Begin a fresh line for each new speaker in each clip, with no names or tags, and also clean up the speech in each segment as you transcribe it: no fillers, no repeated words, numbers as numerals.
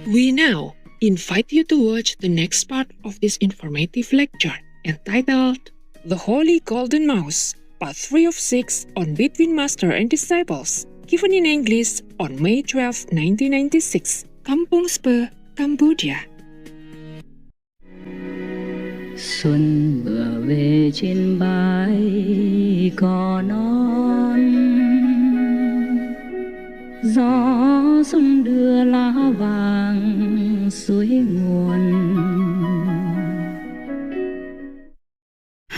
We now invite you to watch the next part of this informative lecture entitled The Holy Golden Mouse, Part 3 of 6 on Between Master and Disciples, given in English on May 12, 1996, Kampong Spur, Cambodia.
Xuân vừa về trên bãi cỏ non, gió sông đưa lá vàng suối nguồn.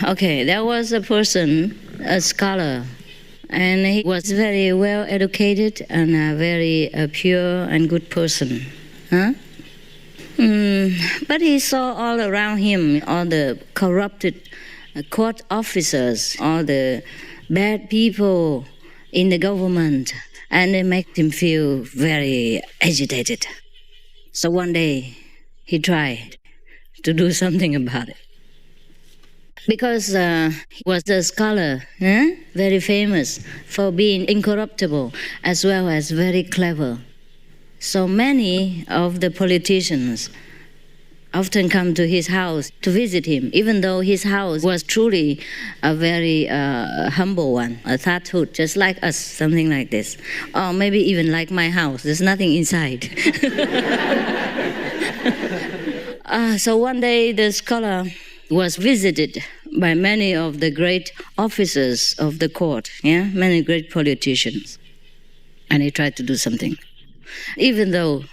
Okay, there was a person, a scholar, and he was very well educated and a very pure and good person. But he saw all around him all the corrupted court officers, all the bad people in the government, and it made him feel very agitated. So one day he tried to do something about it. Because he was a scholar, very famous for being incorruptible as well as very clever. So many of the politicians often come to his house to visit him, even though his house was truly a very humble one, a thatch hut, just like us, something like this. Or maybe even like my house, there's nothing inside. So one day the scholar was visited by many of the great officers of the court, many great politicians. And he tried to do something. Even though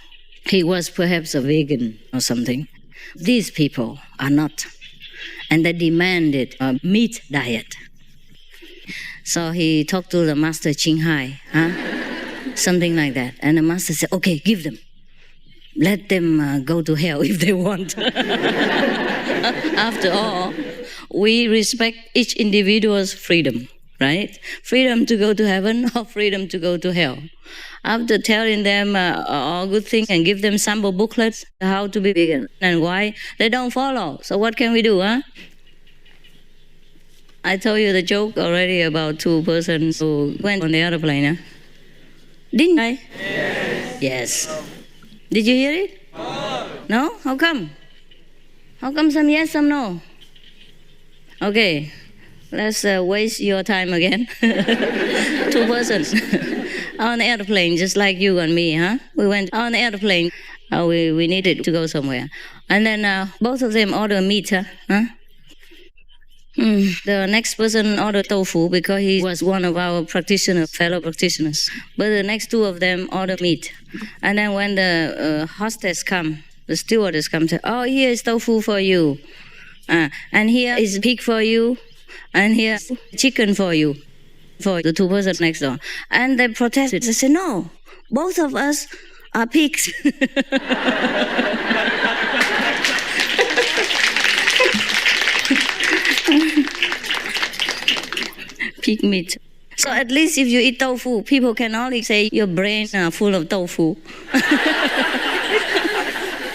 he was perhaps a vegan or something, these people are not. And they demanded a meat diet. So he talked to the master Ching Hai, something like that. And the master said, okay, give them. Let them go to hell if they want. After all, we respect each individual's freedom, right? Freedom to go to heaven or freedom to go to hell. After telling them all good things and give them sample booklets how to be vegan and why, they don't follow. So what can we do, I told you the joke already about two persons who went on the airplane, Didn't I? Yes. Did you hear it? No? How come? How come some yes, some no? Okay, let's waste your time again. Two persons on the airplane, just like you and me, We went on the airplane. We needed to go somewhere. And then both of them ordered meat, The next person ordered tofu because he was one of our fellow practitioners. But the next two of them ordered meat. And then when the hostess come, the stewardess come, say, oh, here is tofu for you. And here is pig for you. And here's chicken for you. For the two persons next door. And they protested. They said, no, both of us are pigs. Pig meat. So at least if you eat tofu, people can only say your brain are full of tofu.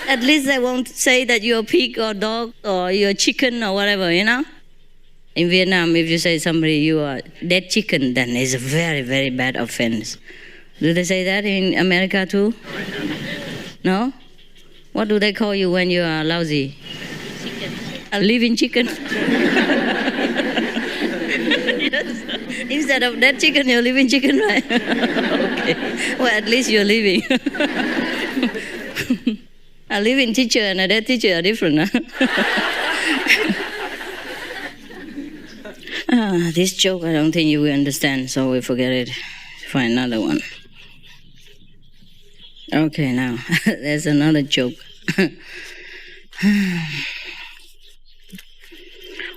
At least they won't say that you're a pig or dog or you're a chicken or whatever, In Vietnam, if you say somebody you are dead chicken, then it's a very, very bad offense. Do they say that in America too? No? What do they call you when you are lousy? Chicken. A living chicken? Instead of dead chicken, you're living chicken, right? Okay. Well, at least you're living. A living teacher and a dead teacher are different, This joke, I don't think you will understand, so we forget it. Find another one. Okay, now, there's another joke.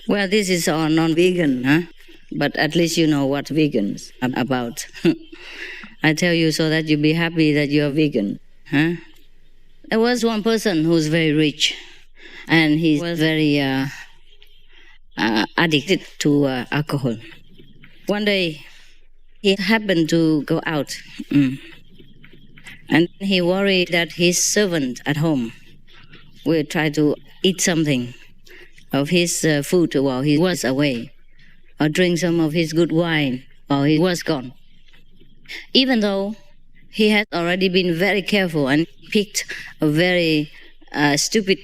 Well, this is all non-vegan, But at least you know what vegans are about. I tell you so that you be happy that you're vegan, There was one person who was very rich, and he was very addicted to alcohol. One day, he happened to go out, and he worried that his servant at home will try to eat something of his food while he was away, or drink some of his good wine while he was gone. Even though he had already been very careful and picked a very stupid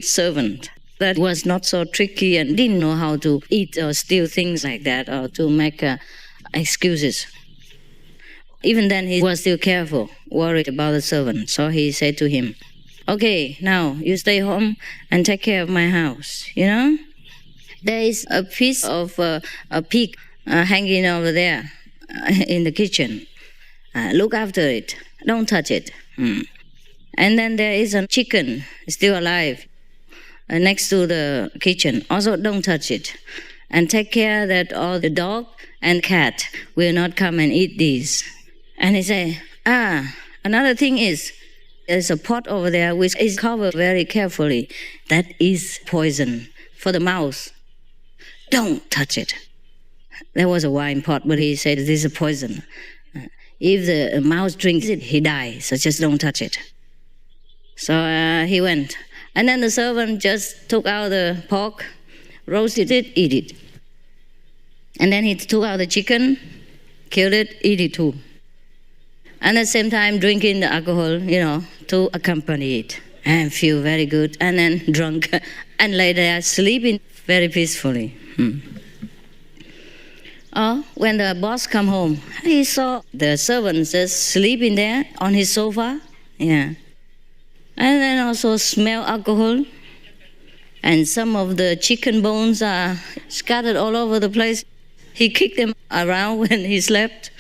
servant that was not so tricky and didn't know how to eat or steal things like that or to make excuses. Even then, he was still careful, worried about the servant. So he said to him, "Okay, now you stay home and take care of my house, There is a piece of a pig hanging over there in the kitchen. Look after it. Don't touch it. And then there is a chicken still alive next to the kitchen. Also, don't touch it. And take care that all the dog and cat will not come and eat these." And he said, another thing is, there's a pot over there which is covered very carefully. That is poison for the mouse. Don't touch it. There was a wine pot, but he said, this is a poison. If the mouse drinks it, he dies, so just don't touch it. So he went. And then the servant just took out the pork, roasted it, eat it. And then he took out the chicken, killed it, eat it too. And at the same time, drinking the alcohol, to accompany it. And feel very good. And then drunk. And lay there sleeping very peacefully. When the boss come home, he saw the servant just sleeping there on his sofa. Yeah. And then also smell alcohol. And some of the chicken bones are scattered all over the place. He kicked them around when he slept.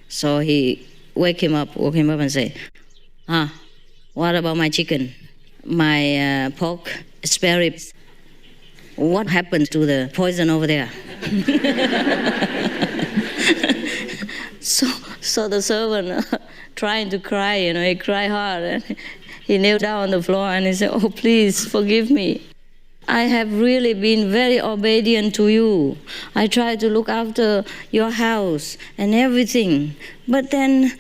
So he woke him up and say, what about my chicken? My pork, spare ribs. What happened to the poison over there? So the servant trying to cry, he cried hard. And he knelt down on the floor and he said, "Oh, please forgive me. I have really been very obedient to you. I tried to look after your house and everything. But then,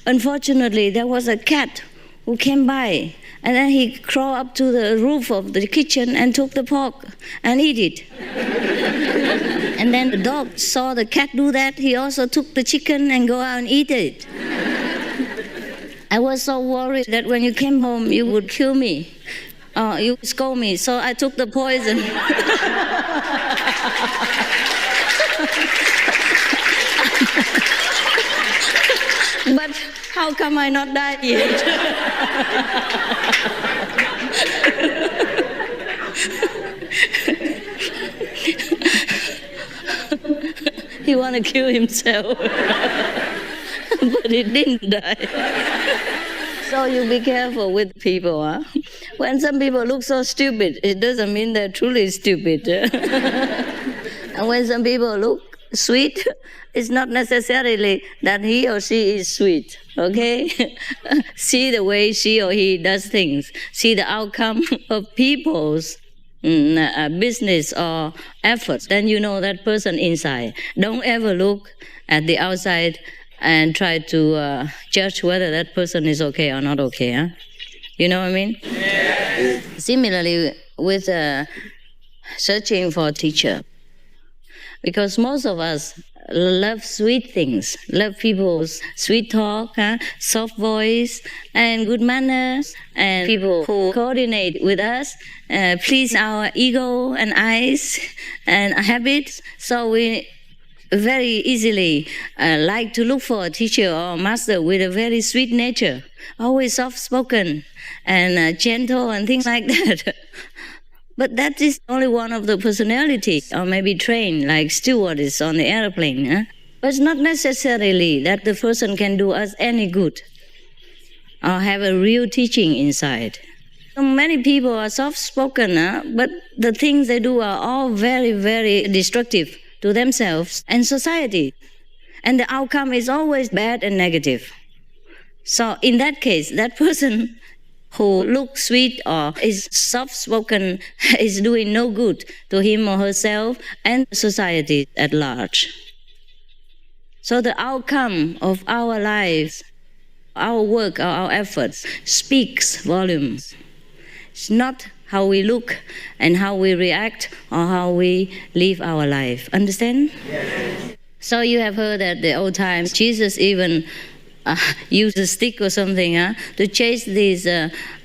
unfortunately, there was a cat who came by. And then he crawled up to the roof of the kitchen and took the pork and eat it. And then the dog saw the cat do that. He also took the chicken and go out and eat it. I was so worried that when you came home, you would kill me. You would scold me. So I took the poison. But how come I not died yet? He want to kill himself. But he didn't die. So you be careful with people. When some people look so stupid, it doesn't mean they're truly stupid. And when some people look sweet, it's not necessarily that he or she is sweet, okay? See the way she or he does things. See the outcome of people's business or efforts. Then you know that person inside. Don't ever look at the outside and try to judge whether that person is okay or not okay. Huh? You know what I mean? Yeah. Similarly, with searching for a teacher. Because most of us love sweet things, love people's sweet talk, soft voice, and good manners, and people who coordinate with us, please our ego and eyes and habits. So we very easily like to look for a teacher or master with a very sweet nature, always soft-spoken and gentle and things like that. But that is only one of the personalities, or maybe trained like stewardess on the airplane. But it's not necessarily that the person can do us any good or have a real teaching inside. So many people are soft-spoken, but the things they do are all very, very destructive to themselves and society. And the outcome is always bad and negative. So in that case, that person who looks sweet or is soft-spoken is doing no good to him or herself and society at large. So the outcome of our lives, our work, or our efforts speaks volumes. It's not how we look and how we react or how we live our life. Understand? Yes. So you have heard that the old times, Jesus even used a stick or something to chase these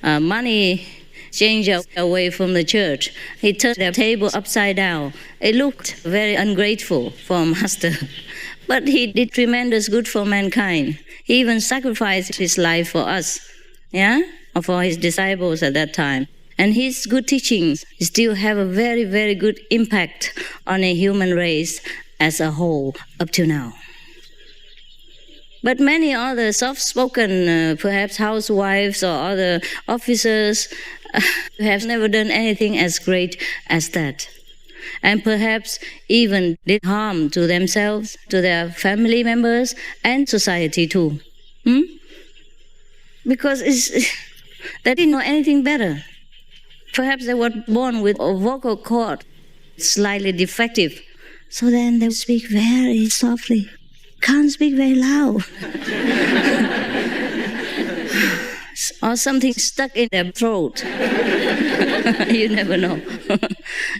money changer away from the church. He turned the table upside down. It looked very ungrateful for Master. But he did tremendous good for mankind. He even sacrificed his life for us, or for his disciples at that time. And his good teachings still have a very, very good impact on the human race as a whole up to now. But many other soft-spoken, perhaps housewives or other officers have never done anything as great as that. And perhaps even did harm to themselves, to their family members, and society too. Because they didn't know anything better. Perhaps they were born with a vocal cord slightly defective. So then they speak very softly. Can't speak very loud. Or something stuck in their throat. You never know.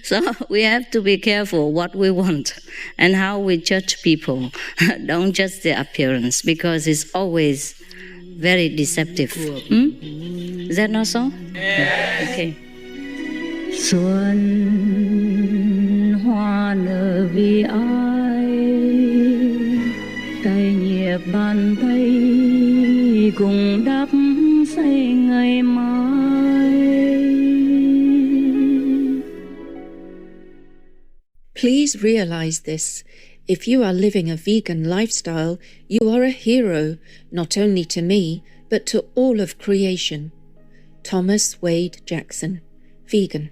So we have to be careful what we want and how we judge people. Don't judge their appearance, because it's always very deceptive. Is that not so? Yeah. Okay. Xuân hoa nở vì ai, tay nhẹ bàn tay cùng đắp xây ngày mai.
Please realize this. If you are living a vegan lifestyle, you are a hero, not only to me, but to all of creation. Thomas Wade Jackson, vegan.